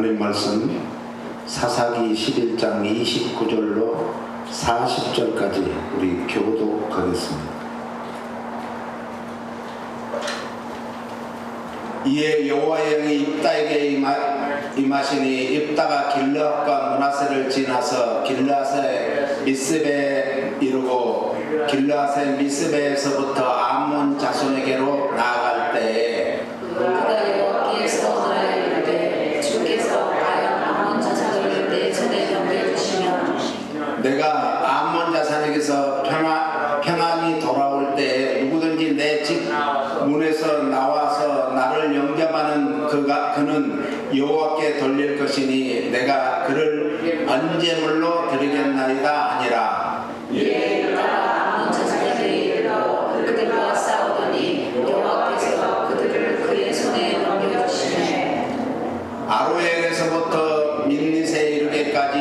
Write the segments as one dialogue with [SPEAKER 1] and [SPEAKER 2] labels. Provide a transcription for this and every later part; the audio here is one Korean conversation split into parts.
[SPEAKER 1] 하나님 말씀 사사기 11장 29절로 40절까지 우리 교독하겠습니다. 이에 여호와의 영이 입다에게 임하시니 입다가 길르앗과 므낫세를 지나서 길르앗의 미스베에 이르고 길르앗의 미스베에서부터 암몬 자손에게로 나아갈 때에
[SPEAKER 2] 그가 여호와께서 나에게 이르되 주께서 과연 암몬 자손을 내 손에 넘겨주시면
[SPEAKER 1] 내가 암몬 자손에게서 평안히 돌아올 때에 누구든지 내 집 문에서 나와서 나를 영접하는 그는 여호와께 돌릴 것이니 내가 그를 번제물로 드리겠나이다 하니라.
[SPEAKER 2] 이에 입다가 암몬 자손에게 이르러 그들과 싸우더니 여호와께서 그들을 그의 손에 넘겨주시매
[SPEAKER 1] 아로엘에서부터 민닛에 이르기까지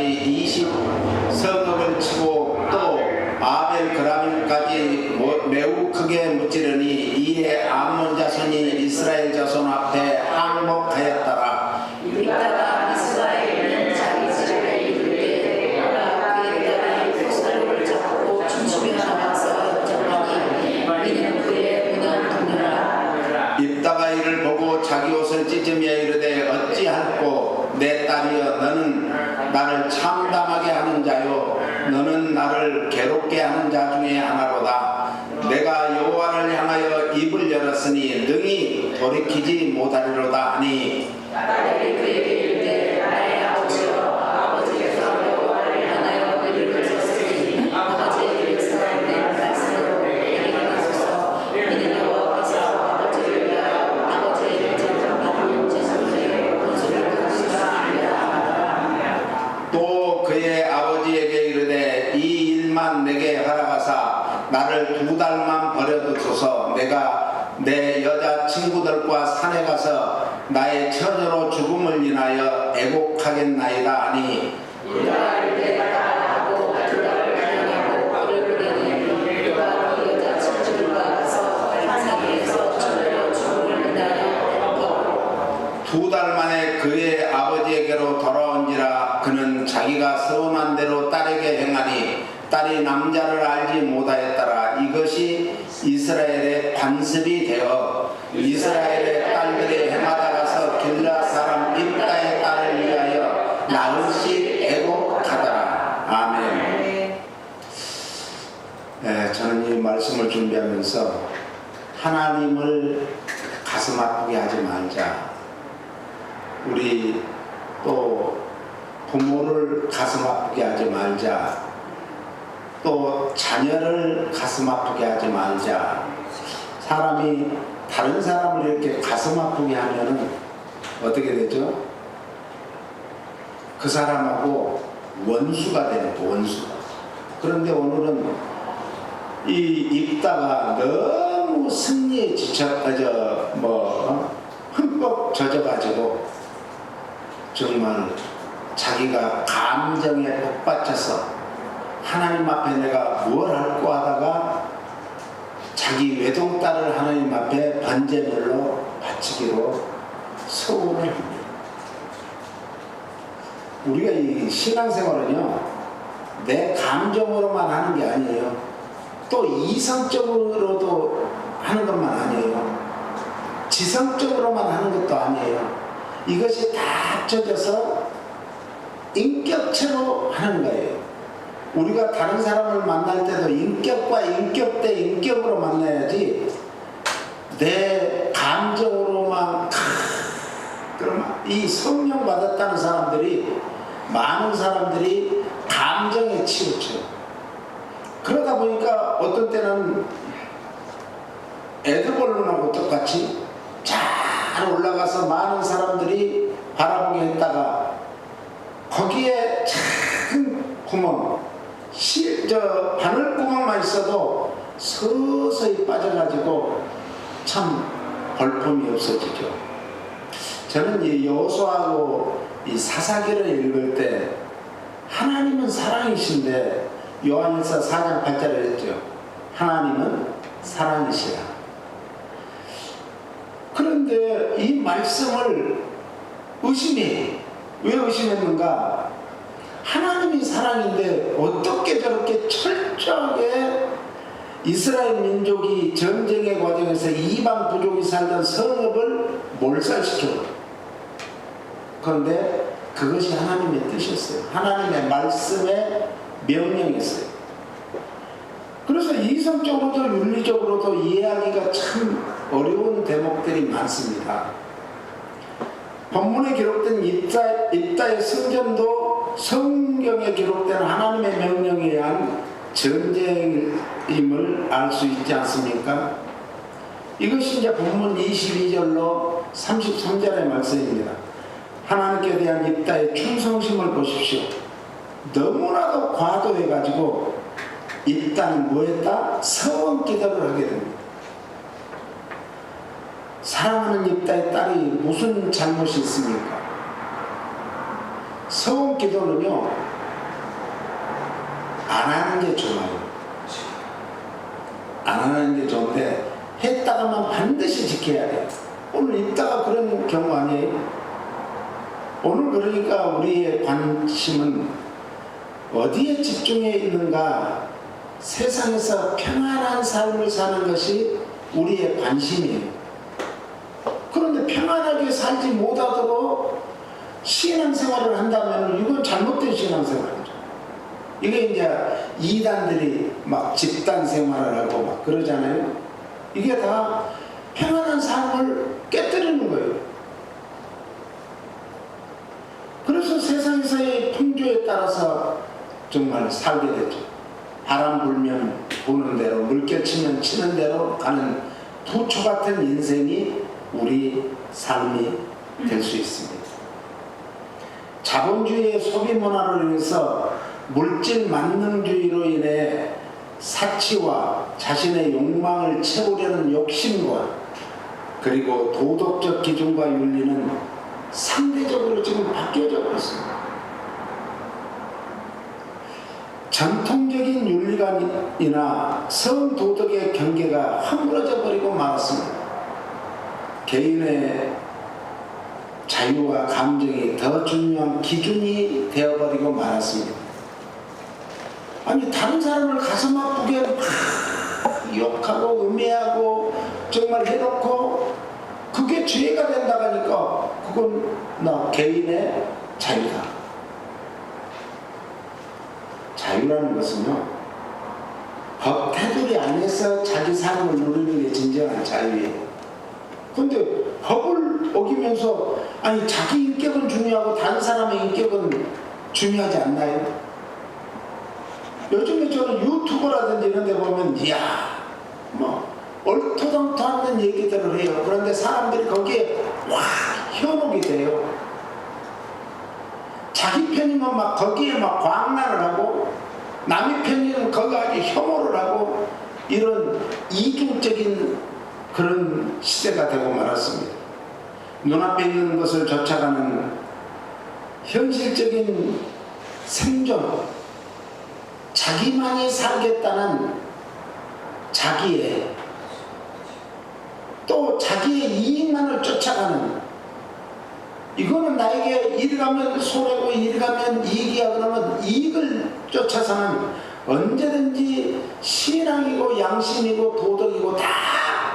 [SPEAKER 1] 20서급을 치고 또 아벨 그라임까지 매우 크게 무찌르니 이에 암몬 자손이 이스라엘 자손 앞에 항복하였더라.
[SPEAKER 2] 입다가 미스바에 있는 자기 집에 이르되 오라 그의 딸이 포스를 잡고 춤추며 나가서 여쭤보니 이는 그의 문안 동료라.
[SPEAKER 1] 입다가 이를 보고 자기 옷을 찢으며 이르되 어찌할꼬 내 딸이여 너는 나를 참담하게 하는 자요 너는 나를 괴롭게 하는 자 중에 하나로다. 내가 여호와를 향하여 입을 열었으니 능히 돌이키지 못하리로다 하니
[SPEAKER 2] 딸이 그에게 이르되 나의 아버지여 아버지께서 여호와를 향하여 입을 열었으니 아버지에게서 내 말씀으로 내게 하소서. 이는 여호와께서 아버지를 위하여 아버지의 제사받은 제사장의 원수를 갚으시라.
[SPEAKER 1] 또 그의 아버지에게 이르되 이 일만 내게 허락하사 나를 2달만 버려두소서. 내가 내 여자 친구들과 산에 가서 나의 처녀로 죽음을 인하여 애곡하겠나이다 하니
[SPEAKER 2] 그가 이르되 가라하고 2달을 기념하고 그를 보내니 그가 그 여자 친구들과 가서 산사기에서 처녀로 죽음을 인하여 애곡하고
[SPEAKER 1] 2달 만에 그의 아버지에게로 돌아온지라. 그는 자기가 서운한 대로 딸에게 행하니 딸이 남자를 알지 못하였더라. 이것이 이스라엘의 관습이 되어 이스라엘의 딸들이 해마다 가서 길르앗 사람 입다의 딸을 위하여 나흘씩 애곡하더라. 아멘. 저는 이 말씀을 준비하면서 하나님을 가슴 아프게 하지 말자. 우리 또 부모를 가슴 아프게 하지 말자. 또 자녀를 가슴 아프게 하지 말자. 사람이 다른 사람을 이렇게 가슴 아프게 하면은 어떻게 되죠? 그 사람하고 원수가 되는 거, 원수가. 그런데 오늘은 이 입다가 너무 승리에 흠뻑 젖어가지고 정말 자기가 감정에 복받쳐서 하나님 앞에 내가 뭘 할까 하다가 자기 외동딸을 하나님 앞에 번제물로 바치기로 서운을 합니다. 우리가 이 신앙생활은요 내 감정으로만 하는 게 아니에요. 또 이성적으로도 하는 것만 아니에요. 지성적으로만 하는 것도 아니에요. 이것이 다 합쳐져서 인격체로 하는 거예요. 우리가 다른 사람을 만날 때도 인격과 인격 대 인격으로 만나야지 내 감정으로만 그러면 이 성령 받았다는 사람들이 많은 사람들이 감정에 치우쳐. 그러다 보니까 어떤 때는 애들 본론하고 똑같이 잘 올라가서 많은 사람들이 바라보게 했다가 거기에 작은 구멍 바늘구멍만 있어도 서서히 빠져가지고 참 볼품이 없어지죠. 저는 이 여호수아하고 이 사사기를 읽을 때 하나님은 사랑이신데 요한일서 4장 8절에 했죠. 하나님은 사랑이시라. 그런데 이 말씀을 의심해. 왜 의심했는가? 하나님이 사랑인데 어떻게 저렇게 철저하게 이스라엘 민족이 전쟁의 과정에서 이방 부족이 살던 성읍을 몰살시켜. 그런데 그것이 하나님의 뜻이었어요. 하나님의 말씀의 명령이었어요. 그래서 이성적으로도 윤리적으로도 이해하기가 참 어려운 대목들이 많습니다. 본문에 기록된 입다의 성전도 성경에 기록된 하나님의 명령에 의한 전쟁임을 알 수 있지 않습니까? 이것이 이제 본문 22절로 33절의 말씀입니다. 하나님께 대한 입다의 충성심을 보십시오. 너무나도 과도해가지고 입다는 뭐했다? 서원 기도를 하게 됩니다. 사랑하는 입다의 딸이 무슨 잘못이 있습니까? 서원 기도는요, 안 하는 게 좋아요. 안 하는 게 좋은데 했다가만 반드시 지켜야 돼요. 오늘 입다가 그런 경우 아니에요? 오늘 그러니까 우리의 관심은 어디에 집중해 있는가? 세상에서 평안한 삶을 사는 것이 우리의 관심이에요. 그런데 평안하게 살지 못하도록 신앙생활을 한다면 이건 잘못된 신앙생활이죠. 이게 이제 이단들이 막 집단생활을 하고 막 그러잖아요. 이게 다 평안한 삶을 깨뜨리는 거예요. 그래서 세상에서의 풍조에 따라서 정말 살게 되죠. 바람 불면 부는 대로, 물결 치면 치는 대로 가는 부초 같은 인생이 우리 삶이 될 수 있습니다. 자본주의의 소비 문화로 인해서 물질 만능주의로 인해 사치와 자신의 욕망을 채우려는 욕심과 그리고 도덕적 기준과 윤리는 상대적으로 지금 바뀌어져 버렸습니다. 전통적인 윤리관이나 성도덕의 경계가 허물어져 버리고 말았습니다. 개인의 자유와 감정이 더 중요한 기준이 되어버리고 말았습니다. 아니 다른 사람을 가슴 아프게 막 욕하고 음해하고 정말 해놓고 그게 죄가 된다고 하니까 그건 나 개인의 자유다. 자유라는 것은요, 법 테두리 안에서 자기 삶을 누리는 게 진정한 자유예요. 그런데 법을 어기면서 아니 자기 인격은 중요하고 다른 사람의 인격은 중요하지 않나요? 요즘에 저는 유튜브라든지 이런 데 보면 이야 뭐 얼토당토 않는 얘기들을 해요. 그런데 사람들이 거기에 와 현혹이 돼요. 자기 편이면 막 거기에 막 광란을 하고 남의 편이면 거기 아주 혐오를 하고 이런 이중적인 그런 시대가 되고 말았습니다. 눈앞에 있는 것을 쫓아가는 현실적인 생존, 자기만이 살겠다는 자기의 또 자기의 이익만을 쫓아가는, 이거는 나에게 이리 가면 손해고 이리 가면 이익이야 그러면 이익을 쫓아서는 언제든지 신앙이고 양심이고 도덕이고 다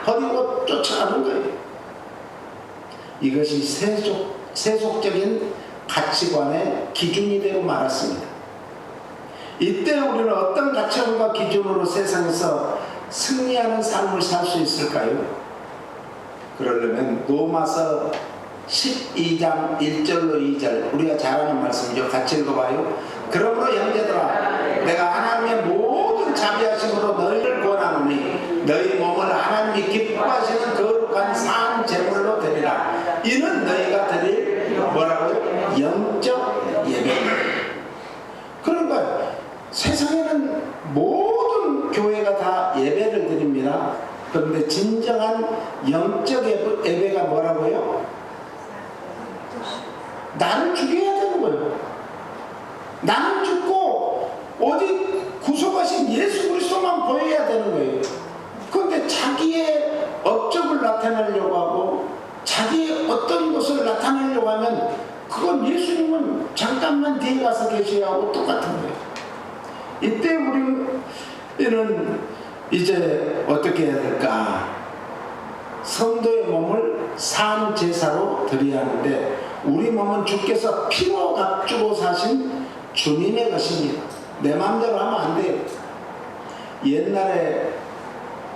[SPEAKER 1] 버리고 쫓아가는 거예요. 이것이 세속적인 가치관의 기준이 되고 말았습니다. 이때 우리는 어떤 가치관과 기준으로 세상에서 승리하는 삶을 살 수 있을까요? 그러려면 로마서 12장 1절로 2절 우리가 잘 아는 말씀이죠. 같이 읽어봐요. 그러므로 형제들아 내가 하나님의 모든 자비하심으로 너희를 권하노니 너희 몸을 하나님이 기뻐하시는 거룩한 산 제물로 드리라. 이는 너희가 드릴 뭐라고요? 영적 예배입니다. 그러니까 세상에는 모든 교회가 다 예배를 드립니다. 그런데 진정한 영적 예배가 뭐라고요? 나를 죽여야 되는 거예요. 나는 죽고 어디 구속하신 예수 그리스도만 보여야 되는 거예요. 그런데 자기의 업적을 나타내려고 하고 자기의 어떤 것을 나타내려고 하면
[SPEAKER 3] 그건 예수님은 잠깐만 뒤에 가서 계셔야 하고 똑같은 거예요. 이때 우리는 이제 어떻게 해야 될까? 성도의 몸을 산 제사로 드려야 하는데 우리 몸은 주께서 피로 값주고 사신 주님의 것입니다. 내 마음대로 하면 안 돼요. 옛날에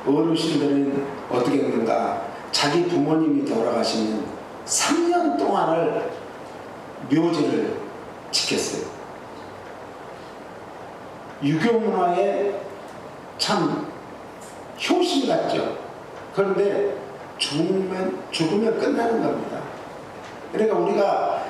[SPEAKER 3] 어르신들은 어떻게 했는가? 자기 부모님이 돌아가시면 3년 동안을 묘지를 지켰어요. 유교 문화에 참 효심 같죠. 그런데 죽으면 끝나는 겁니다. 그러니까 우리가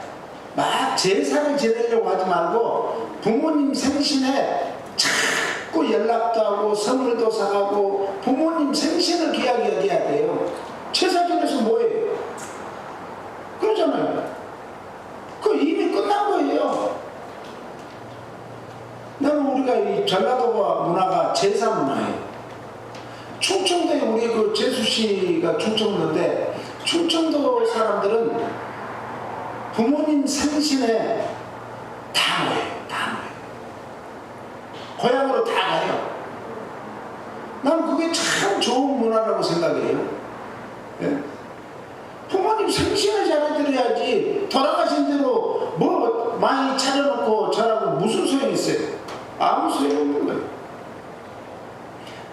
[SPEAKER 3] 막 제사를 지내려고 하지 말고 부모님 생신에 자꾸 연락도 하고 선물도 사가고 부모님 생신을 귀하게 여겨야 돼요. 제사 지내서 뭐예요? 그러잖아요. 그 이미 끝난 거예요. 나는 우리가 이 전라도가 문화가 제사 문화예요. 충청도에 우리 그 제수씨가 충청도인데 충청도 사람들은 부모님 생신에 다 모여요. 다 모여요. 고향으로 다 가요. 나는 그게 참 좋은 문화라고 생각해요. 예? 부모님 생신을 잘해드려야지 돌아가신 대로 뭐 많이 차려놓고 저라고 무슨 소용이 있어요? 아무 소용이 없는 거예요.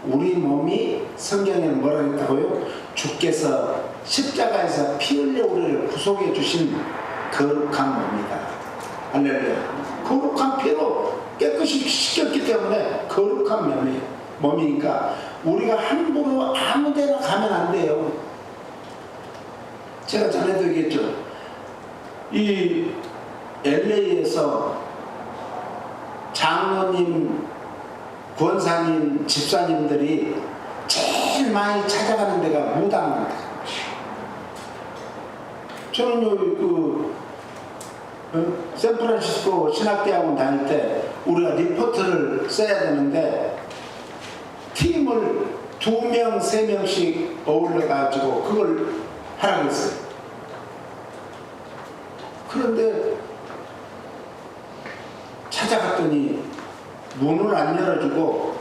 [SPEAKER 3] 우리 몸이 성경에는 뭐라 했다고요? 주께서 십자가에서 피 흘려 우리를 구속해 주신 거룩한 몸이다. 할렐루야. 거룩한 피로 깨끗이 씻겼기 때문에 거룩한 몸이니까 우리가 함부로 아무 데나 가면 안 돼요. 제가 전에도 얘기했죠. 이 LA에서 장로님, 권사님, 집사님들이 제일 많이 찾아가는 데가 무당입니다. 저는 샌프란시스코 신학대학원 다닐 때 우리가 리포트를 써야 되는데 팀을 2명, 3명씩 어울려가지고 그걸 하라고 했어요. 그런데 찾아갔더니 문을 안 열어주고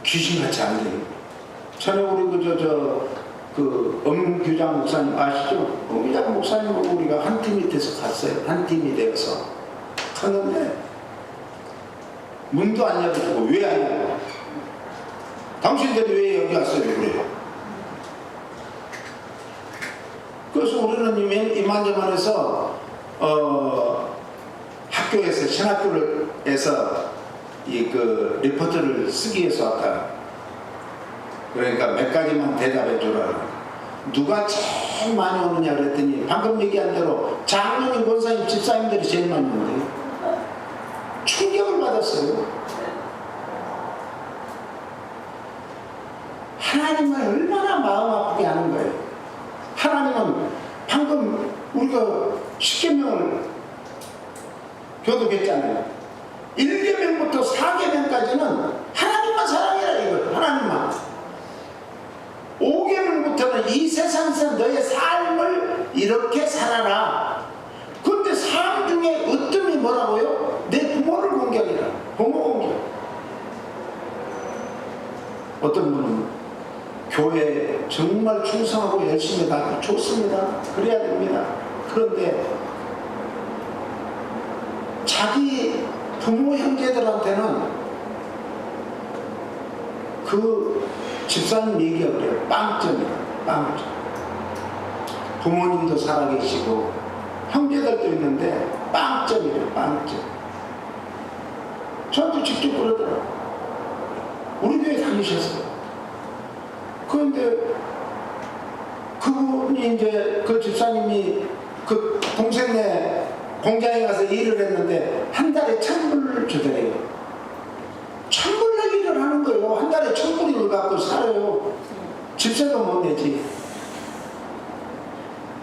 [SPEAKER 3] 귀신같이 안 돼요. 전에 우리 엄규장 목사님 아시죠? 엄규장 목사님하고 우리가 한 팀 밑에서 갔어요. 한 팀이 되어서 갔는데 문도 안 열어주고 왜 안 열어? 당신들이 왜 여기 왔어요? 그래요. 그래서 우리는 이만저만해서 학교에서 신학교에서 리포트를 쓰기 위해서 왔다. 그러니까 몇 가지만 대답해 주라. 누가 제일 많이 오느냐 그랬더니 방금 얘기한 대로 장로님, 권사님, 집사님들이 제일 많이 오는데 충격을 받았어요. 하나님을 얼마나 마음 아프게 하는 거예요. 하나님은 방금 우리가 십계명을 교독했잖아요. 1계명부터 4계명까지는 하나님만 사랑해라 이거예요. 하나님만. 5계명부터는 이 세상에서 너의 삶을 이렇게 살아라. 그런데 삶 중에 으뜸이 뭐라고요? 내 부모를 공경해라. 부모 공경. 어떤 분은 교회에 정말 충성하고 열심히 가고 좋습니다. 그래야 됩니다. 그런데 자기 부모 형제들한테는 그 집사님 얘기가 그래요. 빵점이에요. 빵점. 부모님도 살아계시고 형제들도 있는데 빵점이에요. 빵점. 저한테 직접 그러더라고요. 우리 교회 다니셨어요. 그런데 그분이 이제 그 집사님이 그 동생네 공장에 가서 일을 했는데 한 달에 1,000불을 주더래요. 1,000불 내기를 하는 거예요. 한 달에 1,000불을 갖고 살아요. 집세도 못 내지.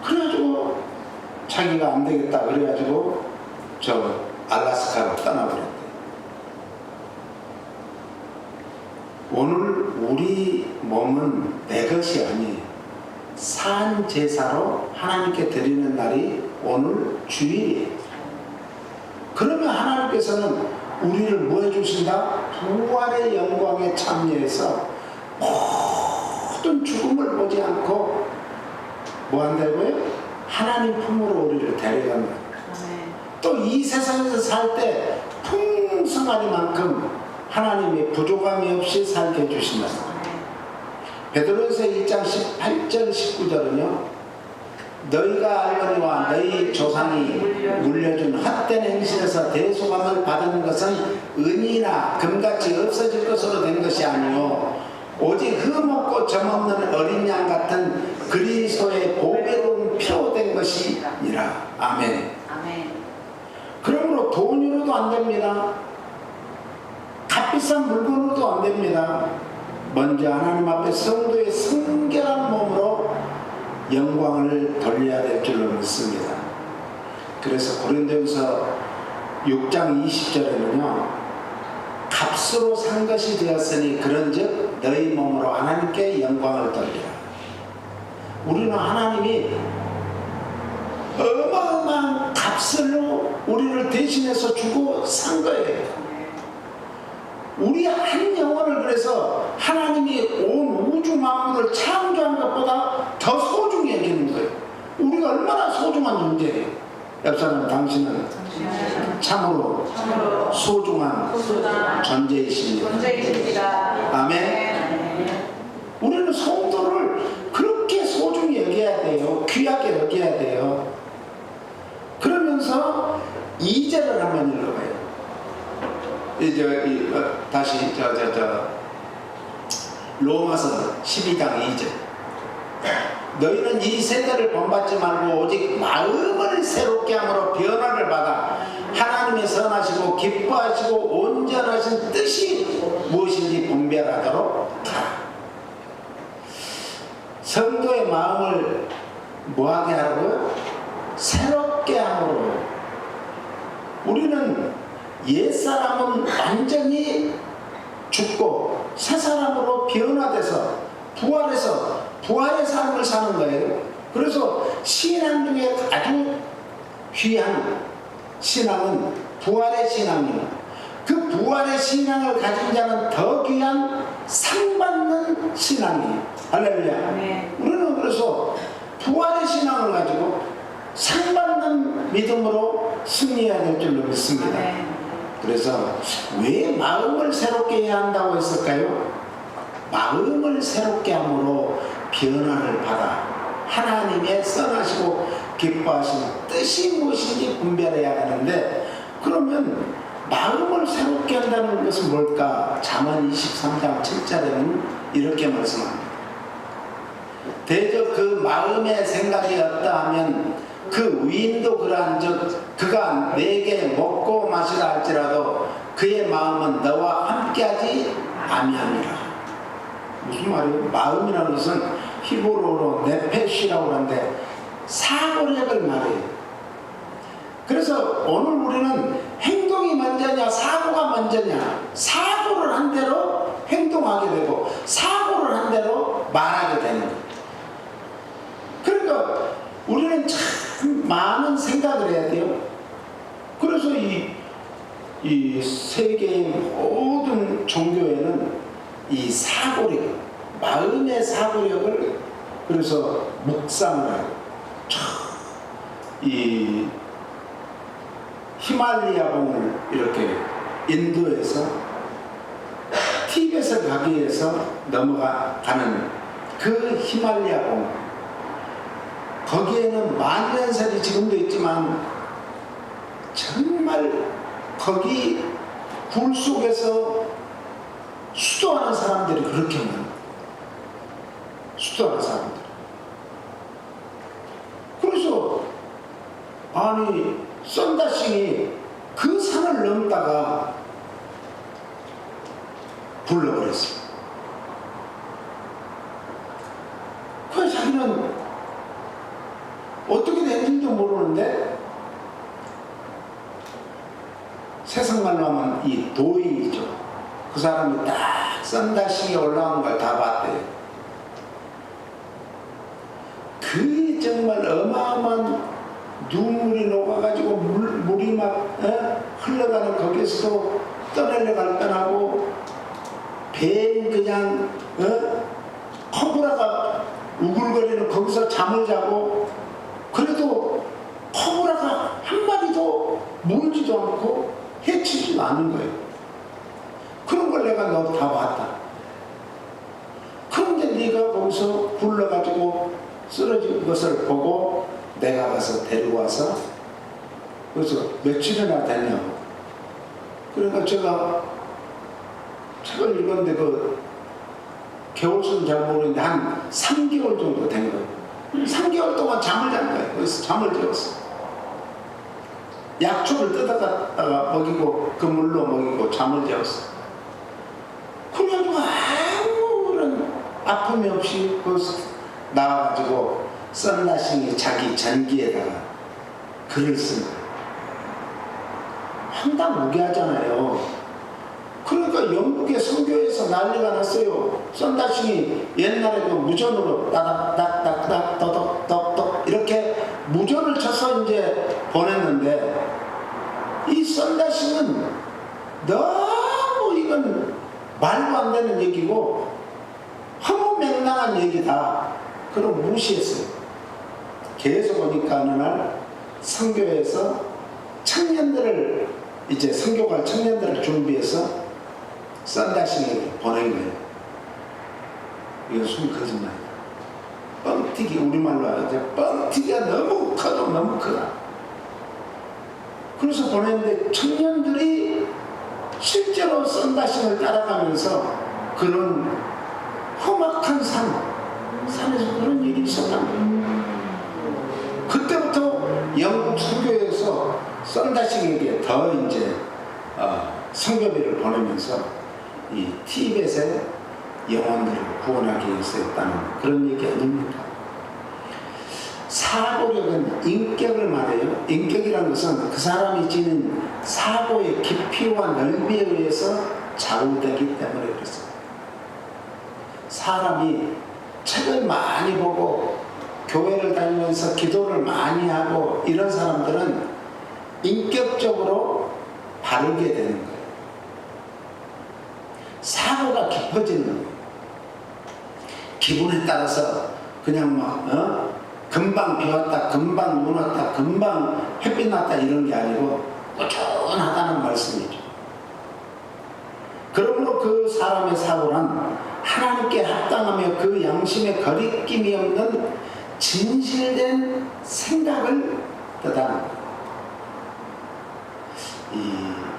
[SPEAKER 3] 그래가지고 자기가 안 되겠다 그래가지고 저 알라스카로 떠나버렸대. 오늘 우리 몸은 내 것이 아니에요. 산 제사로 하나님께 드리는 날이 오늘 주일이에요. 그러면 하나님께서는 우리를 뭐 해주신다? 부활의 영광에 참여해서 모든 죽음을 보지 않고 뭐 한다고요? 하나님 품으로 우리를 데려간다. 또 이 세상에서 살 때 풍성하리만큼 하나님이 부족함이 없이 살게 해주신다. 베드로전서 1장 18절 19절은요, 너희가 알거니와 너희 조상이 물려준 헛된 행실에서 대속함을 받은 것은 은이나 금같이 없어질 것으로 된 것이 아니요 오직 흠없고 점없는 어린 양 같은 그리스도의 보배로운 피로 된 것이니라. 아멘. 그러므로 돈으로도 안 됩니다. 값비싼 물건으로도 안 됩니다. 먼저 하나님 앞에 성도의 성결한 몸으로 영광을 돌려야 될 줄로 믿습니다. 그래서 고린도전서 6장 20절에는요, 값으로 산 것이 되었으니 그런즉 너희 몸으로 하나님께 영광을 돌리라. 우리는 하나님이 어마어마한 값으로 우리를 대신해서 주고 산 거예요. 우리 한 영혼을 그래서 하나님이 온 우주 만물을 창조한 것보다 더 소중히 여기는 거예요. 우리가 얼마나 소중한 존재예요. 옆사람, 당신은 참으로 소중한 존재이십니다. 아멘. 우리는 성도를 그렇게 소중히 여겨야 돼요. 귀하게 여겨야 돼요. 그러면서 2절을 한번 읽어봐요. 다시 로마서 12장 2절. 너희는 이 세대를 본받지 말고 오직 마음을 새롭게 함으로 변화를 받아 하나님의 선하시고 기뻐하시고 온전하신 뜻이 무엇인지 분별하도록 하라. 성도의 마음을 뭐하게 하라고요? 새롭게 함으로. 우리는 옛사람은 완전히 죽고 새 사람으로 변화돼서 부활해서 부활의 삶을 사는 거예요. 그래서 신앙 중에 아주 귀한 신앙은 부활의 신앙입니다. 그 부활의 신앙을 가진 자는 더 귀한 상 받는 신앙이에요. 할렐루야. 우리는 그래서 부활의 신앙을 가지고 상 받는 믿음으로 승리해야 될 줄로 믿습니다. 그래서 왜 마음을 새롭게 해야 한다고 했을까요? 마음을 새롭게 함으로 변화를 받아 하나님의 선하시고 기뻐하시는 뜻이 무엇인지 분별해야 하는데, 그러면 마음을 새롭게 한다는 것은 뭘까? 잠언 23장 7절에는 이렇게 말씀합니다. 대저 그 마음의 생각이 어떠하면 그 위인도 그러한즉 그가 내게 먹고 마시라 할지라도 그의 마음은 너와 함께하지 아니함이라. 무슨 말이에요? 마음이라는 것은 히브리어로 네페시라고 하는데 사고력을 말해요. 그래서 오늘 우리는 행동이 먼저냐 사고가 먼저냐, 사고를 한 대로 행동하게 되고 사고를 한 대로 말하게 되는 거예요. 그러니까 우리는 참 많은 생각을 해야 돼요. 그래서 이 세계의 모든 종교에는 이 사고력, 마음의 사고력을 그래서 묵상을 하고, 이 히말리아봉을 이렇게 인도에서 티벳을 가기 위해서 넘어가는 그 히말리아봉, 거기에는 만년설이 지금도 있지만 정말 거기 굴 속에서 수도하는 사람들이 그렇게 많아요. 수도하는 사람들. 그래서 아니 썬다싱이 그 산을 넘다가 불러버렸어요. 그래서 자기는 어떻게 됐는지도 모르는데, 세상 말로 하면 이 도인이죠. 그 사람이 딱 썬다싱에 올라온 걸 다 봤대요. 그 정말 어마어마한 눈물이 녹아가지고 물이 막 흘러가는 거기서도 떠내려갈 뻔하고 뱀 그냥 코브라가 우글거리는 거기서 잠을 자고 그래도 코브라가 한 마리도 물지도 않고 해치지도 않는 거예요. 그런 걸 내가 너 다 봤다. 그런데 네가 거기서 굴러가지고 쓰러진 것을 보고 내가 가서 데리고 와서 그래서 며칠이나 됐냐고. 그러니까 제가 책을 읽었는데 그 개월수는 잘 모르는데 한 3개월 정도 된 거예요. 3개월 동안 잠을 잔 거예요. 그래서 잠을 재웠어. 약초를 뜯어갔다가 먹이고 그 물로 먹이고 잠을 재웠어. 그래가지고 아무런 아픔이 없이 나와가지고 썬라싱이 자기 전기에다가 글을 쓴 거예요. 황당무계하잖아요. 그러니까 영국의 선교에서 난리가 났어요. 썬다싱이 옛날에 그 무전으로 따닥따닥따닥 떠덕떡떡 이렇게 무전을 쳐서 이제 보냈는데 이 썬다싱은 너무 이건 말도 안 되는 얘기고 허무맹랑한 얘기다. 그럼 무시했어요. 계속 보니까 어느 날 선교에서 청년들을 이제 선교 갈 청년들을 준비해서 썬다싱에게 보낸 거예요. 이거 순 거짓말이야. 뻥튀기 우리말로 하죠. 뻥튀기가 너무 커도 너무 크다. 그래서 보냈는데 청년들이 실제로 썬다싱을 따라가면서 그런 험악한 산에서 그런 일이 있었단 말이에요. 그때부터 영국 선교에서 썬다싱에게 더 이제 선교비를 보내면서 이 티벳의 영혼들을 구원하기 위해서 했다는 그런 얘기 아닙니까? 사고력은 인격을 말해요. 인격이라는 것은 그 사람이 지닌 사고의 깊이와 넓이에 의해서 좌우되기 때문에 그렇습니다. 사람이 책을 많이 보고 교회를 다니면서 기도를 많이 하고 이런 사람들은 인격적으로 바르게 되는 거예요. 사고가 깊어지는 거예요. 기분에 따라서 그냥 막 금방 비 왔다 금방 눈 왔다 금방 햇빛 났다 이런 게 아니고 꾸준하다는 말씀이죠. 그러므로 그 사람의 사고란 하나님께 합당하며 그 양심에 거리낌이 없는 진실된 생각을 뜻하는 거예요.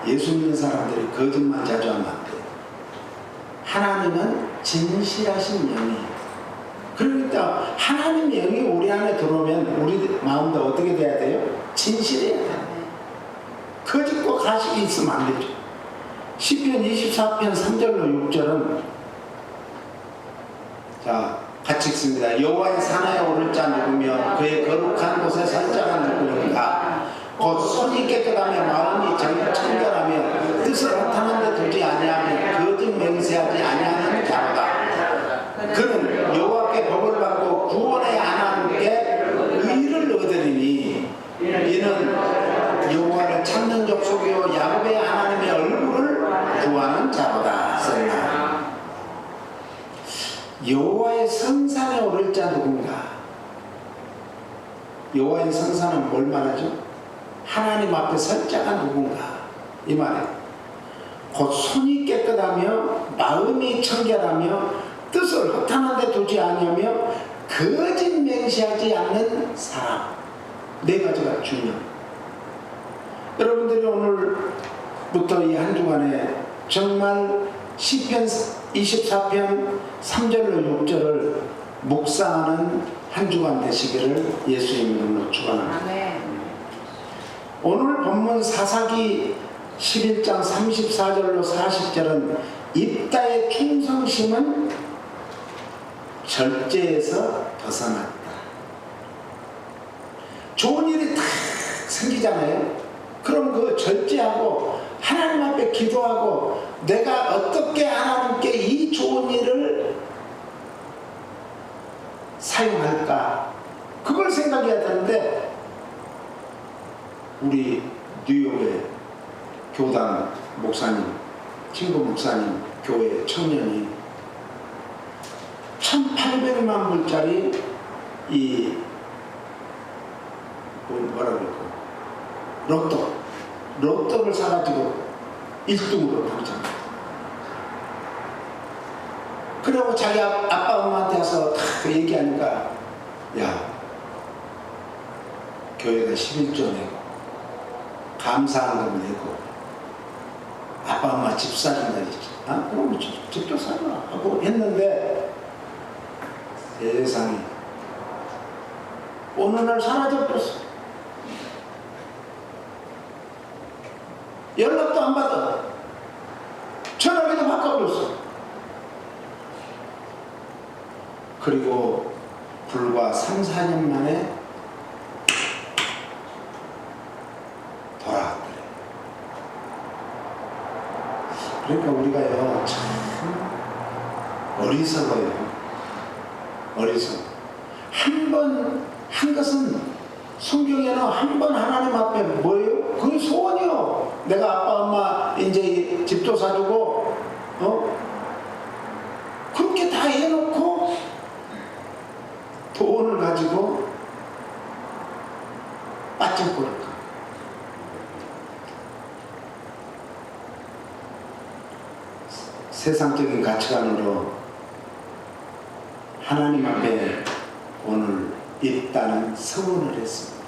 [SPEAKER 3] 예수 믿는 사람들이 거짓말 자주 하면 안 돼요. 하나님은 진실하신 영이에요. 그러니까 하나님의 영이 우리 안에 들어오면 우리 마음도 어떻게 돼야 돼요? 진실해야 돼요. 거짓과 가식이 있으면 안 되죠. 시편 24편 3절로 6절은 자 같이 읽습니다. 여호와의 산에 오를 자 누구며 그의 거룩한 곳에 설 자가 누구인가? 곧 손이 깨끗하며 마음이 청결하며 뜻을 허탄한 데 두지 아니하며 거짓 맹세하지 아니하는 자로다. 그는 여호와께 복을 받고 구원의 하나님께 의를 얻으리니 이는 여호와를 찾는 족속이요 야곱의 하나님의 얼굴을 구하는 자로다. 여호와의 성산에 오를 자 누군가? 여호와의 성산은 뭘 말하죠? 하나님 앞에 설 자가 누군가? 이 말이에요. 곧 손이 깨끗하며 마음이 청결하며 뜻을 허탄한 데 두지 아니하며 거짓 맹세하지 않는 사람. 네 가지가 중요해요. 여러분들이 오늘부터 이 한 주간에 정말 시편 24편 3절로 6절을 묵상하는 한 주간 되시기를 예수님 이름으로 축원합니다. 오늘 본문 사사기 11장 34절로 40절은 입다의 충성심은 절제에서 벗어났다. 좋은 일이 탁 생기잖아요. 그럼 그 절제하고 하나님 앞에 기도하고 내가 어떻게 하나님께 이 좋은 일을 사용할까? 그걸 생각해야 되는데 우리 뉴욕의 교단 목사님, 친구 목사님 교회 청년이 1,800만 불짜리 이 뭐라 그럴까 로또를 사가지고 1등으로 당첨했다. 그리고 자기 아빠 엄마한테 와서 다 얘기하니까 야 교회가 11조 내고 감사한금 내고 아빠 엄마 집 사준다 했지. 아 그럼 집도 사라 하고 했는데 세상에 어느 날 사라져버렸어. 연락도 안 받아. 전화기도 바꿔버렸어. 그리고 불과 3, 4년 만에 돌아왔더래. 그러니까 우리가요 참 어리석어요. 어리석어. 한 것은 성경에는 한 번 하나님 앞에 뭐예요? 그게 소원이요. 내가 아빠 엄마 이제 집도 사주고 그렇게 다 해놓고 돈을 가지고 빠져버릴까. 세상적인 가치관으로 하나님 앞에 오늘 있다는 서원을 했습니다.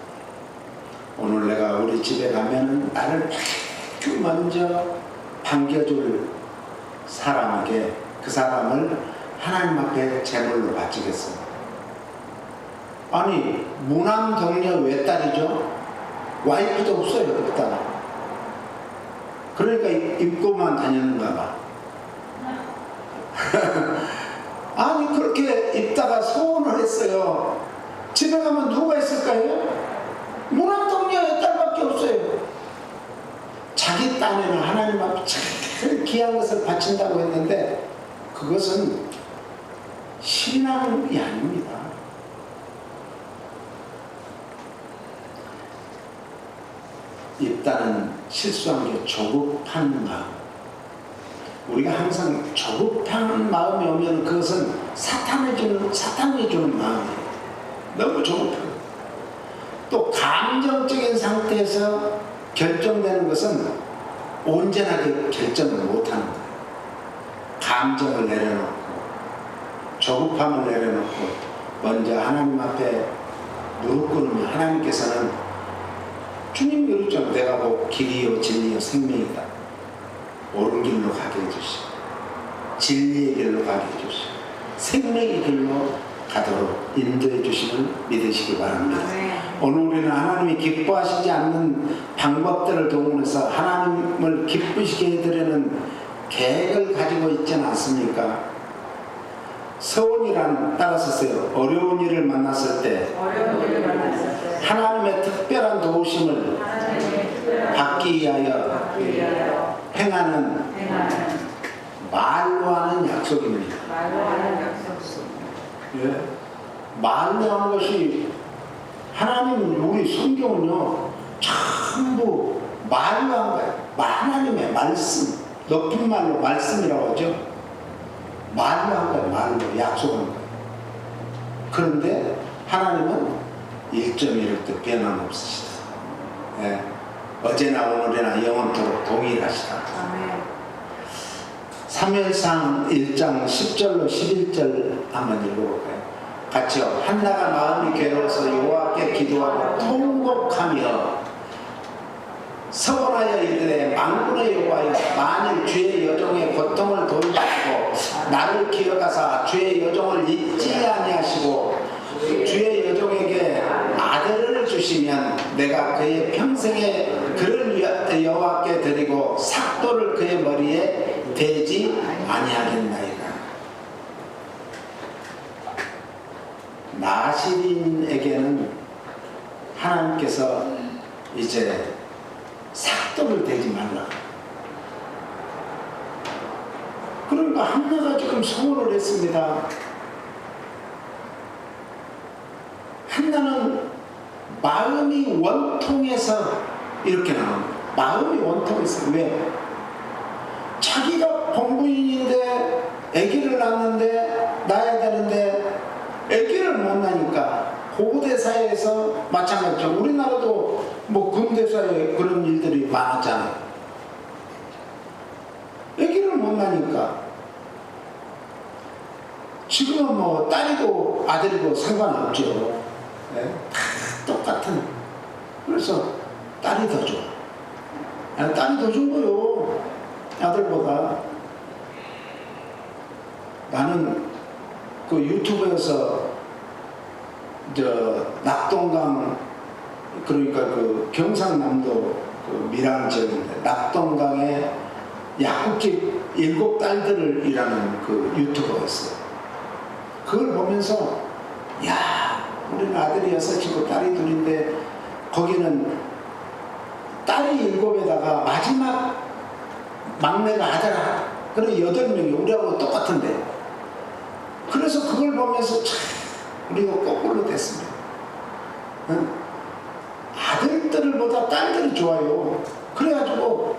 [SPEAKER 3] 오늘 내가 우리 집에 가면은 나를 아주 먼저 반겨줄 사람에게 그 사람을 하나님 앞에 제물로 바치겠습니다. 아니 무남 동료 외딸이죠. 와이프도 없어요. 없다. 그러니까 입고만 다녔는가 봐. 아니 그렇게 입다가 소원을 했어요. 집에 가면 누가 있을까요? 무남동녀의 딸밖에 없어요. 자기 딴에는 하나님 앞에 제일 귀한 것을 바친다고 했는데 그것은 신앙이 아닙니다. 입다는 실수한 게 조급한 마음. 우리가 항상 조급한 마음이 오면 그것은 사탄이 주는 마음이에요. 너무 조급해요. 또 감정적인 상태에서 결정되는 것은 온전하게 결정을 못하는 거예요. 감정을 내려놓고 조급함을 내려놓고 먼저 하나님 앞에 무릎 꿇으면 하나님께서는 주님 그러죠. 내가 뭐 길이요 진리요 생명이다. 옳은 길로 가게 해주시고 진리의 길로 가게 해주시고 생명의 길로 가도록 인도해 주시는 믿으시기 바랍니다. 오늘 우리는 하나님이 기뻐하시지 않는 방법들을 동원해서 하나님을 기쁘시게 해드리는 계획을 가지고 있지는 않습니까? 서원이란 따라서요. 어려운 일을 만났을 때 하나님의 특별한 도우심을 받기 위하여 행하는 말로 하는 약속입니다. 예? 말로 하는 것이 하나님 우리 성경은요 전부 말로 한 거예요. 하나님의 말씀, 높은 말로 말씀이라고 하죠. 말로 한 거예요. 말로 약속한 거예요. 그런데 하나님은 1.1도 변함없으시다. 예. 어제나 오늘이나 영원토록 동일하시다. 사무엘상 1장 10절로 11절 한번 읽어볼까요? 같이요. 한나가 마음이 괴로워서 여호와께 기도하고 통곡하며 서원하여 이르되 만군의 여호와여 만일 주의 여종의 고통을 돌보시고 나를 기억하사 주의 여종을 잊지 아니하시고 주의 여종에게 아들을 주시면 내가 그의 평생에 그를 여호와께 드리고 삭도를 그의 머리에 대지 아니하겠나이다. 나시린에게는 하나님께서 이제 삭도를 대지 말라. 그러니까 한나가 지금 소원을 했습니다. 한나는 마음이 원통해서
[SPEAKER 1] 이렇게 나옵니다.
[SPEAKER 3] 마음이 원통했어요. 왜? 자기가 본부인인데 아기를 낳아야 되는데 아기를 못 낳으니까 고대 사회에서 마찬가지죠. 우리나라도 뭐 근대사에 그런 일들이 많았잖아요. 아기를 못 낳으니까 지금은 뭐 딸이고 아들이고 상관없죠. 네? 다 똑같은. 그래서 딸이 더 좋아. 딸이 더 좋은 거요. 아들보다. 나는 그 유튜브에서 낙동강, 그러니까 그 경상남도 그 밀양 지역인데 낙동강에 약국집 7딸들이라는 그 유튜버가 있어요. 그걸 보면서 야, 우리는 아들이 6이고 딸이 2인데 거기는 딸이 7에다가 마지막 막내가 아들아. 그래 8명이 우리하고 똑같은데. 그래서 그걸 보면서 참 우리가 거꾸로 됐습니다. 응? 아들들보다 딸들이 좋아요. 그래가지고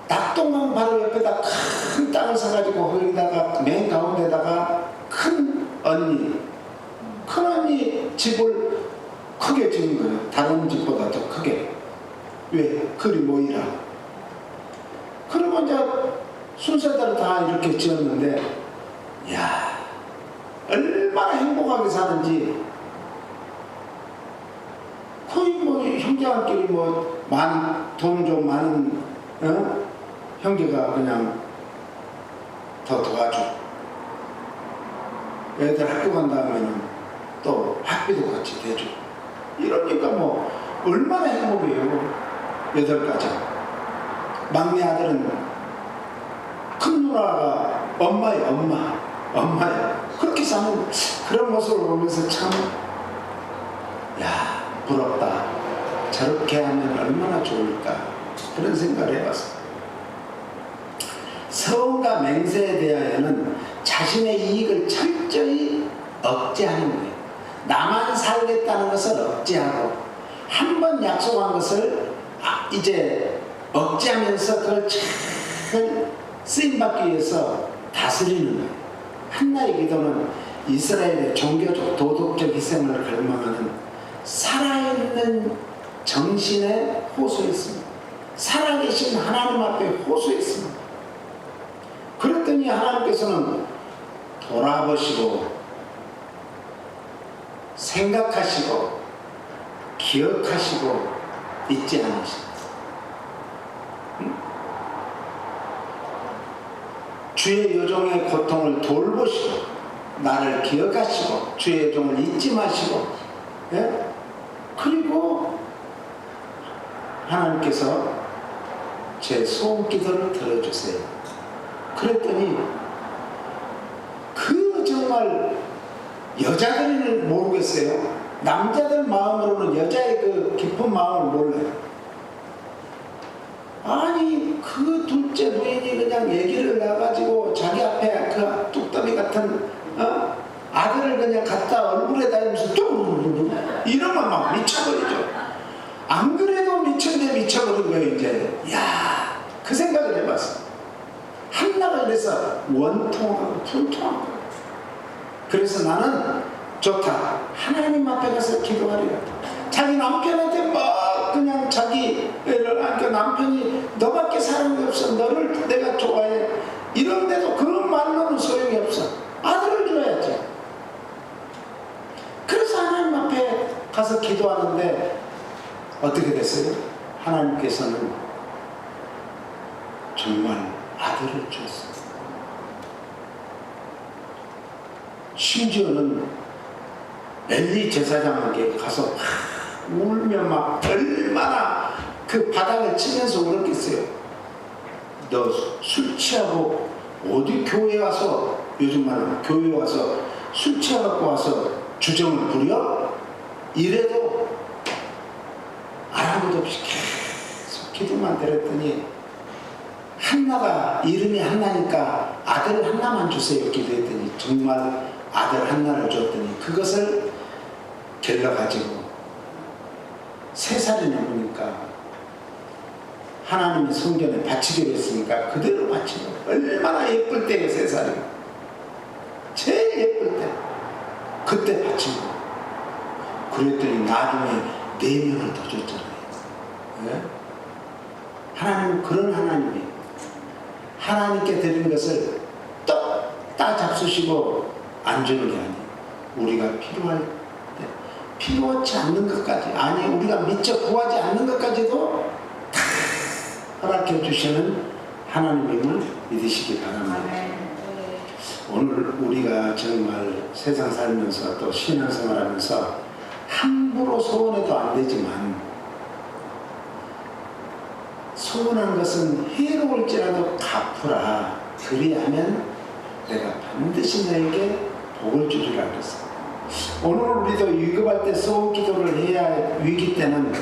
[SPEAKER 3] 낙동강 바로 옆에다 큰 땅을 사가지고 거기다가 맨 가운데다가 큰 언니 집을 크게 지은 거예요. 다른 집보다 더 크게. 왜? 그리 모이라. 그리고 이제 순서대로 다 이렇게 지었는데, 야, 얼마나 행복하게 사는지. 거의 뭐 형제한끼리 뭐 돈 좀 많은 형제가 그냥 더 도와줘. 애들 학교 간 다음에는 또 학비도 같이 대줘. 이러니까 뭐 얼마나 행복해요. 8가지. 막내 아들은 큰 누나가 엄마야. 그렇게 사는 그런 모습을 보면서 참, 야, 부럽다. 저렇게 하면 얼마나 좋을까. 그런 생각을 해봤어요. 서원과 맹세에 대하여는 자신의 이익을 철저히 억제하는 거예요. 나만 살겠다는 것을 억제하고 한 번 약속한 것을 이제 억제하면서 그걸 잘 쓰임받기 위해서 다스리는 거예요. 한나의 기도는 이스라엘의 종교적 도덕적 희생을 갈망하는 살아있는 정신에 호소했습니다. 살아계신 하나님 앞에 호소했습니다. 그랬더니 하나님께서는 돌아보시고 생각하시고 기억하시고 잊지 않으십니다. 주의 여종의 고통을 돌보시고 나를 기억하시고 주의 여종을 잊지 마시고, 예? 그리고 하나님께서 제 소원 기도를 들어주세요. 그랬더니 그 정말 여자들은 모르겠어요. 남자들 마음으로는 여자의 그 깊은 마음을 몰라요. 아니 그 둘째 부인이 그냥 얘기를 나가지고 자기 앞에 그 뚝더미 같은 아들을 그냥 갖다 얼굴에 달면서 뚝 이러면 막 미쳐버리죠. 안 그래도 미쳐버린 거예요. 이제 야, 그 생각을 해봤어. 한나가 그래서 원통하고 분통한 거예요. 그래서 나는 좋다. 하나님 앞에 가서 기도하리라. 자기 남편한테 막 그냥 자기 애를 안고 남편이 너밖에 사랑이 없어. 너를 내가 좋아해. 이런데도 그런 말로는 소용이 없어. 아들을 줘야지. 그래서 하나님 앞에 가서 기도하는데 어떻게 됐어요? 하나님께서는 정말 아들을 주었어요. 심지어는 엘리 제사장에게 가서 울며 막 얼마나 그 바닥을 치면서 울었겠어요. 너 술 취하고 어디 교회 와서, 요즘 말로 교회 와서 술 취해갖고 와서 주정을 부려? 이래도 아무것도 없이 계속 기도만 드렸더니 한나가 이름이 한나니까 아들 한나만 주세요 기도했더니 정말 아들 한나를 줬더니 그것을 길러가지고 3살이 넘으니까 하나님이 성전에 바치기로 했으니까 그대로 바치고 얼마나 예쁠 때에 3살이 제일 예쁠 때 그때 바치고 그랬더니 나중에 4명을 더 줬잖아요. 네? 하나님은 그런 하나님이 하나님께 드린 것을 딱 잡수시고 안 주는 게 아니에요. 우리가 필요할 때 필요하지 않는 것까지 아니 우리가 미처 구하지 않는 것까지도 다 허락해 주시는 하나님임을 믿으시기 바랍니다. 오늘 우리가 정말 세상 살면서 또 신앙생활하면서 함부로 소원해도 안 되지만 소원한 것은 해로울지라도 갚으라. 그리하면 내가 반드시 너에게 복을 주리라 그랬어. 오늘 우리도 위급할 때 소원 기도를 해야 위기 때는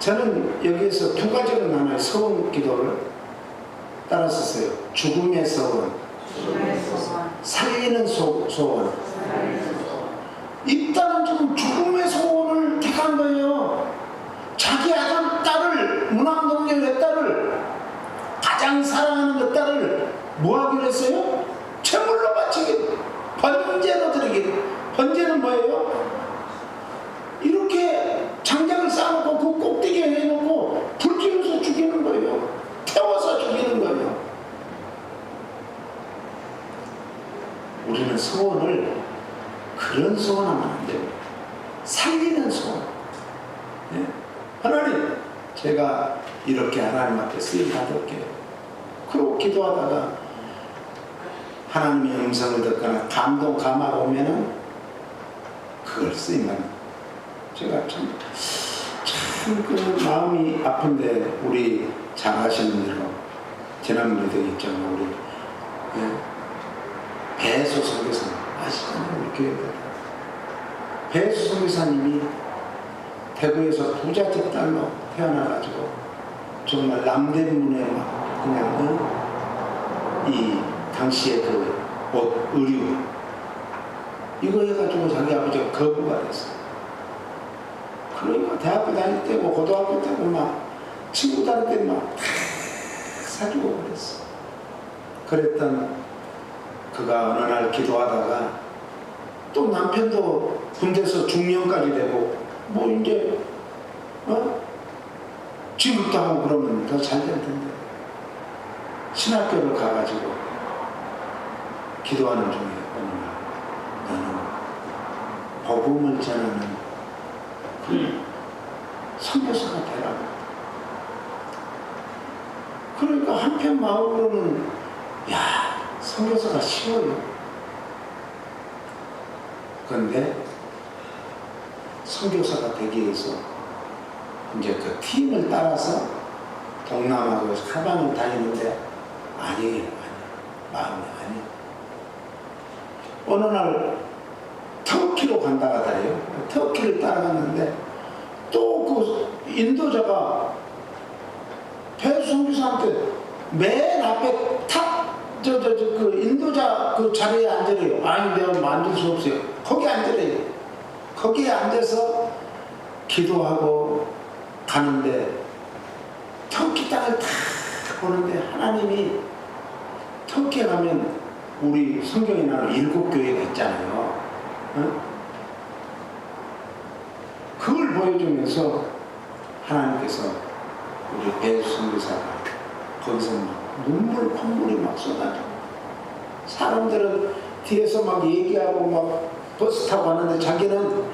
[SPEAKER 3] 저는 여기에서 2가지로 나눠요. 소원 기도를 따라서 써요. 죽음의 소원, 살리는 소원. 이 딸은 지금 죽음의 소원을 택한 거예요. 자기 아들 딸을 문화동료의 딸을 가장 사랑하는 그 딸을 뭐 하기로 했어요? 제물로 바치기, 번제로 드리기. 번제는 뭐예요? 이렇게 장작을 쌓아놓고 그 꼭대기에 해놓고 불 지르면서 죽이는 거예요. 태워서 죽이는 거예요. 우리는 소원을 그런 소원하면 안 돼요. 살리는 소원. 네? 하나님, 제가 이렇게 하나님 앞에 쓰임 받을게요. 그러고 기도하다가 하나님의 음성을 듣거나 감동 감화가 오면은 그걸 쓰임만. 제가 참 그 마음이 아픈데 우리 잘 아시는 대로 지난번에도 있잖아요. 우리 배수 선교사님 아시잖아요. 우리 교회들. 배수 선교사님이 대구에서 부잣집 딸로 태어나가지고 정말 남대문에 막 그냥 이 당시에 그 옷, 의류 이거 해가지고 자기 아버지가 거부가 됐어. 그러니까 대학교 다닐 때고 고등학교 때고 막 친구 다닐 때 막 사주고 그랬어. 그랬던 그가 어느 날 기도하다가 또 남편도 군대에서 중령까지 되고 뭐 이제 진급도 하고 그러면 더 잘 될 텐데 신학교를 가가지고 기도하는 중에 어느 날 나는 복음을 전하는 그 선교사가 되라. 그러니까 한편 마음으로는 야 선교사가 쉬워요. 그런데 선교사가 되기 위해서 이제 그 팀을 따라서 동남아고 사방을 다니는데 아니에요. 마음이 아니에요. 어느 날 터키로 간다 하더래요. 터키를 따라갔는데 또 그 인도자가 배수 선교사한테 맨 앞에 그 인도자 그 자리에 앉으래요. 아니 내가 뭐 앉을 수 없어요. 거기 앉으래요. 거기에 앉아서 기도하고 가는데 터키 땅을 다 보는데 하나님이 터키에 가면 우리 성경에 나오는 7교회가 있잖아요. 그걸 보여주면서 하나님께서 우리 배수 선교사가 거기서 막 콧물이 막 쏟아져. 사람들은 뒤에서 막 얘기하고 막 버스 타고 가는데 자기는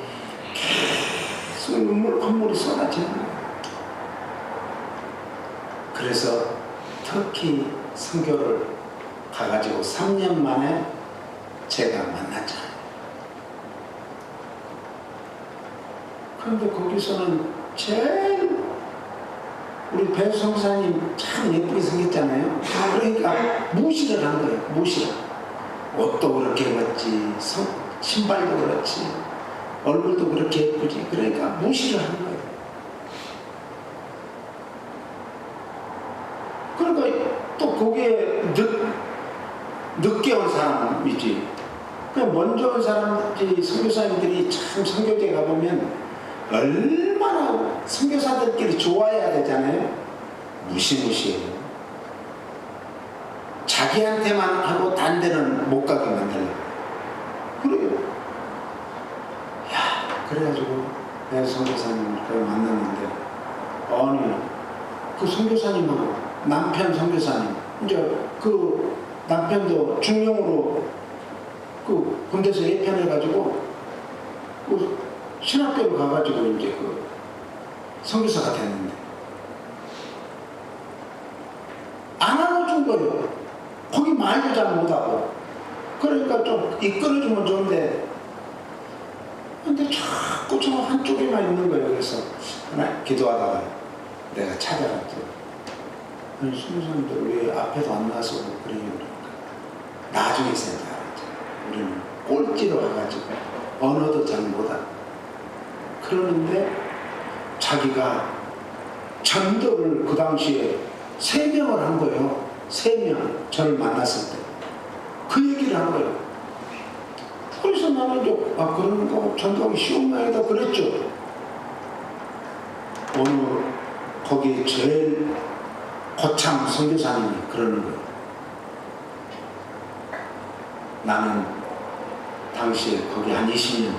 [SPEAKER 3] 계속 콧물이 쏟아지는 거예요. 그래서 터키 선교를 가가지고 3년 만에 제가 만났잖아요. 그런데 거기서는 제일 우리 배수 선교사님 참 예쁘게 생겼잖아요. 그러니까 무시를 한 거예요. 무시를. 옷도 그렇게 입었지, 신발도 그렇지, 얼굴도 그렇게 예쁘지. 그러니까 무시를 한 거예요. 그러니까 또 거기에 늦게 온 사람이지. 먼저 온 사람들이 선교사님들이 참 선교제 가보면 얼마나 선교사들끼리 좋아해야 되잖아요.
[SPEAKER 1] 무시무시해요. 자기한테만 하고 딴 데는 못 가게 만들어요. 그래요. 야, 그래가지고 내가 선교사님을 만났는데, 아니, 그 선교사님하고 남편 선교사님, 이제 그 남편도 중령으로 그 군대에서 예편해가지고 그 신학교로 가가지고 이제 그 선교사가 됐는데 안 알아준 거예요. 거기 말도 잘 못하고. 그러니까 좀 이끌어주면 좋은데, 근데 자꾸 저 한쪽에만 있는 거예요. 그래서 하나 기도하다가 내가 찾아갔죠. 아니, 선교사님들 왜 앞에도 안 나와서 그래요? 그러니까 나중에 생각하죠. 우리는 꼴찌로 와가지고 언어도 잘 못하고 그러는데, 자기가 전도를 그 당시에 3명을 한 거예요. 3명 저를 만났을 때 그 얘기를 한 거예요. 그래서 나는 이제 그런 거 전도하기 쉬운 모양이다 그랬죠. 오늘 거기 제일 거참 선교사님이 그러는 거예요. 나는 당시에 거기 한 20년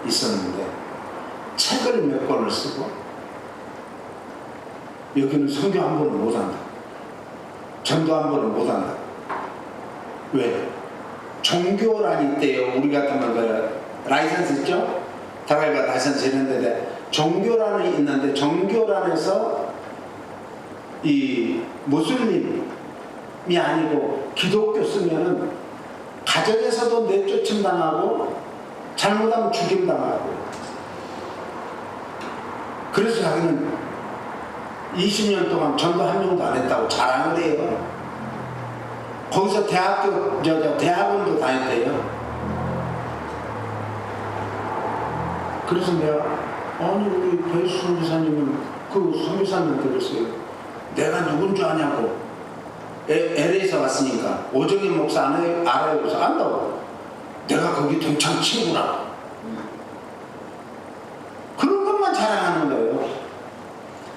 [SPEAKER 1] 있었는데 책을 몇 권을 쓰고 여기는 선교 한 번을 못한다. 전도 한 번을 못한다. 왜? 종교란이 있대요. 우리 같으면 그 라이선스 있죠? 다가이가 라이선스 있는데 종교란이 있는데, 종교란에서 이 무슬림이 아니고 기독교 쓰면은 가정에서도 내쫓임 당하고 잘못하면 죽임 당하고. 그래서 자기는 20년 동안 전도 한 명도 안 했다고 자랑을 해요. 거기서 대학원도 다녔대요. 그래서 내가, 아니, 우리 배수 선교사님은 그 선교사님한테 그랬어요. 내가 누군 줄 아냐고. LA에서 왔으니까. 오정인 목사 알아요? 그래서 안다고. 내가 거기 동창 친구라. 그런 것만 자랑하는 거예요.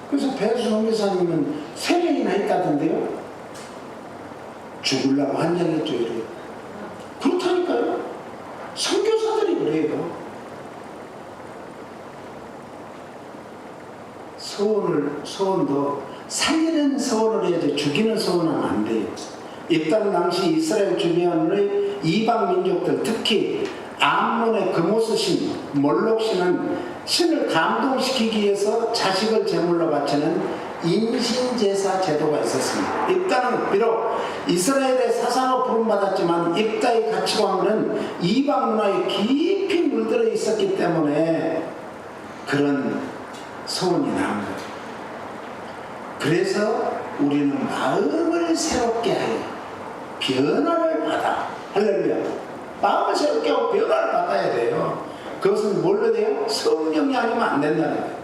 [SPEAKER 1] 그래서 배수 선교사님은 3명이나 있다던데요. 죽으려고 한장했죠. 이래요. 그렇다니까요. 선교사들이 그래요. 서원도 살리는 서원을 해야지 죽이는 서원은 안 돼요. 입당 당시 이스라엘 주변의 이방 민족들, 특히 암몬의 금오스신, 몰록신은 신을 감동시키기 위해서 자식을 제물로 바치는 인신제사 제도가 있었습니다. 입다는 비록 이스라엘의 사상으로 부름받았지만 입다의 가치관은 이방 문화에 깊이 물들어 있었기 때문에 그런 소원이 나온 거예요. 그래서 우리는 마음을 새롭게 하여 변화를 받아. 할렐루야. 마음을 새롭게 하고 변화를 받아야 돼요. 그것은 뭘로 돼요? 성령이 아니면 안 된다는 거예요.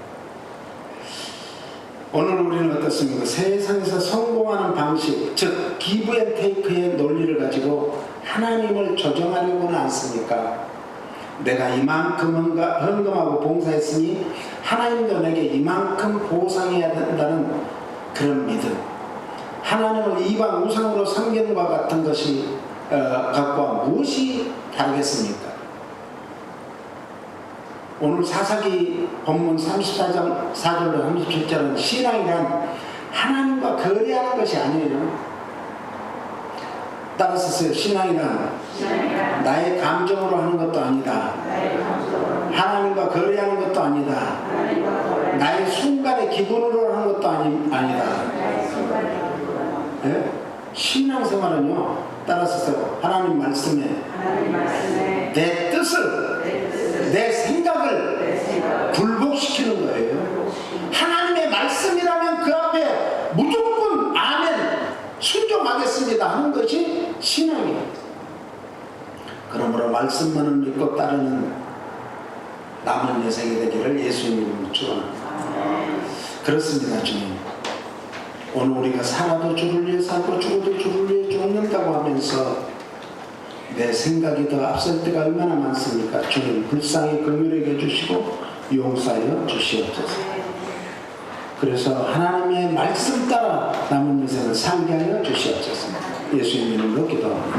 [SPEAKER 1] 오늘 우리는 어떻습니까? 세상에서 성공하는 방식, 즉 기브 앤 테이크의 논리를 가지고 하나님을 조정하려고는 않습니까? 내가 이만큼 헌금하고 봉사했으니 하나님도 내게 이만큼 보상해야 된다는 그런 믿음. 하나님을 이방 우상으로 섬기는 것 같은 것이 갖고 무엇이 다르겠습니까? 오늘 사사기 본문 34장 4절로 37절은 신앙이란 하나님과 거래하는 것이 아니에요. 따라서 신앙이란 나의 감정으로 하는 것도 아니다. 하나님과 거래하는 것도 아니다. 나의 순간의 기분으로 하는 것도 아니다. 네? 신앙생활은요, 따라서 하나님 말씀에 내 뜻을, 내 생각을 굴복시키는 거예요. 하나님의 말씀이라면 그 앞에 무조건 아멘, 순종하겠습니다 하는 것이 신앙이에요. 그러므로 말씀만을 믿고 따르는 남은 여생이 되기를 예수님 이름으로 축원합니다. 그렇습니다. 주님, 오늘 우리가 살아도 주를 위해 살고 죽어도 주를 위해 죽는다고 하면서 내 생각이 더 앞설 때가 얼마나 많습니까? 주님 불쌍히 긍휼하게 해주시고 용서하여 주시옵소서.
[SPEAKER 3] 그래서 하나님의 말씀 따라 남은 인생을 살게 하여 주시옵소서. 예수님 이름으로 기도합니다.